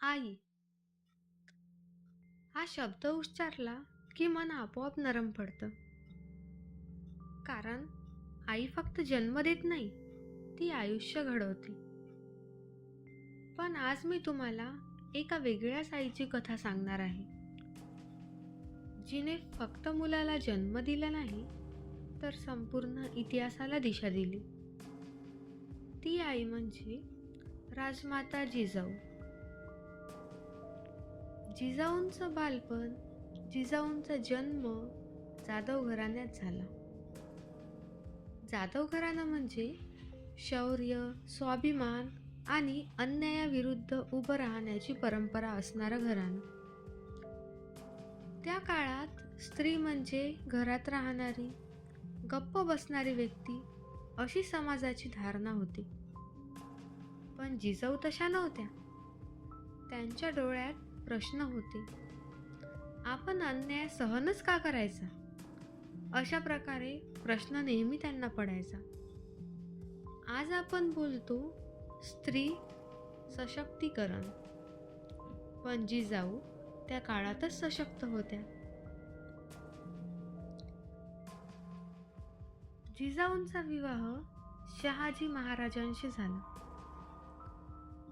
आई हा शब्द उच्चारला की मन आपोआप नरम पडतं. कारण आई फक्त जन्म देत नाही, ती आयुष्य घडवते. पण आज मी तुम्हाला एका वेगळ्याच आईची कथा सांगणार आहे, जिने फक्त मुलाला जन्म दिला नाही, तर संपूर्ण इतिहासाला दिशा दिली. ती आई म्हणजे राजमाता जिजाऊ. जिजाऊंचं बालपण, जिजाऊंचा जन्म जाधव घराण्यात झाला. जाधव घराणं म्हणजे शौर्य, स्वाभिमान आणि अन्यायाविरुद्ध उभं राहण्याची परंपरा असणारं घराणं. त्या काळात स्त्री म्हणजे घरात राहणारी, गप्प बसणारी व्यक्ती अशी समाजाची धारणा होती. पण जिजाऊ तशा नव्हत्या. त्यांच्या डोळ्यात प्रश्न होते, आपण अन्याय सहनच का करायचा? अशा प्रकारे प्रश्न नेहमी त्यांना पडायचा. आज आपण बोलतो स्त्री सशक्तीकरण, पण जिजाऊ त्या काळातच सशक्त होत्या. जिजाऊंचा विवाह शहाजी महाराजांशी झाला.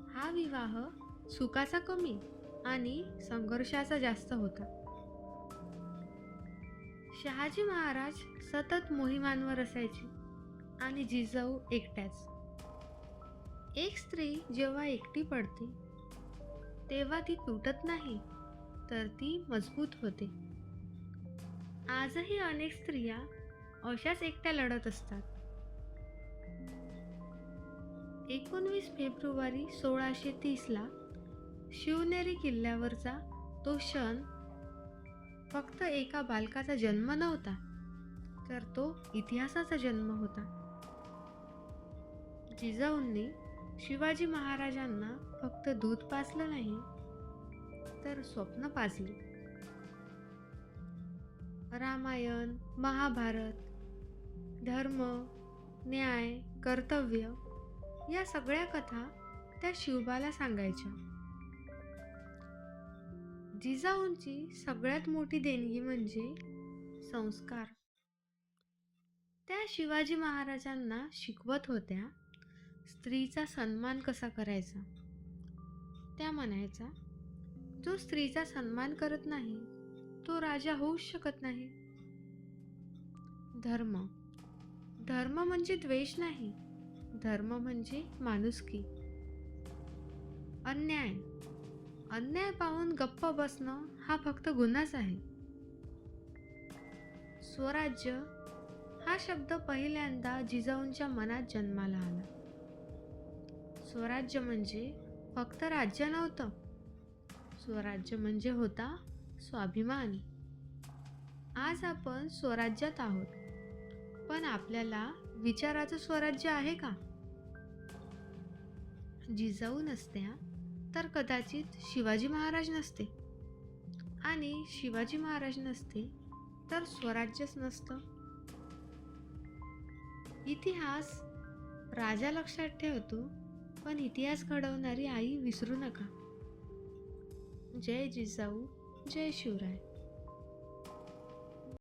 हा विवाह सुखाचा कमी आणि संघर्षाचा जास्त होता. शहाजी महाराज सतत मोहिमांवर असायचे आणि जिजाऊ एकट्याच. एक स्त्री जेव्हा एकटी पडते तेव्हा ती तुटत नाही, तर ती मजबूत होते. आजही अनेक स्त्रिया अशाच एकट्या लढत असतात. 19 फेब्रुवारी 1630ला शिवनेरी किल्ल्यावरचा तो क्षण फक्त एका बालकाचा जन्म नव्हता, तर तो इतिहासाचा जन्म होता. जिजाऊंनी शिवाजी महाराजांना फक्त दूध पाजलं नाही, तर स्वप्न पाजली. रामायण, महाभारत, धर्म, न्याय, कर्तव्य या सगळ्या कथा त्या शिवबाला सांगायच्या. जिजाऊंची सगळ्यात मोठी देणगी म्हणजे संस्कार. त्या शिवाजी महाराजांना शिकवत होत्या स्त्रीचा सन्मान कसा करायचा. त्या म्हणायचा, जो स्त्रीचा सन्मान करत नाही तो राजा होऊच शकत नाही. धर्म धर्म म्हणजे द्वेष नाही, धर्म म्हणजे माणुसकी. अन्याय अन्याय पाहून गप्प बसणं हा फक्त गुन्हाच आहे. स्वराज्य हा शब्द पहिल्यांदा जिजाऊंच्या मनात जन्माला आला. स्वराज्य म्हणजे फक्त राज्य नव्हतं, स्वराज्य म्हणजे होता स्वाभिमान. आज आपण स्वराज्यात आहोत, पण आपल्याला विचाराचं स्वराज्य आहे का? जिजाऊ नसत्या तर कदाचित शिवाजी महाराज नसते, आणि शिवाजी महाराज नसते तर स्वराज्यच नसतं. इतिहास राजा लक्षात ठेवतो, पण इतिहास घडवणारी आई विसरू नका. जय जिजाऊ, जय शिवराय.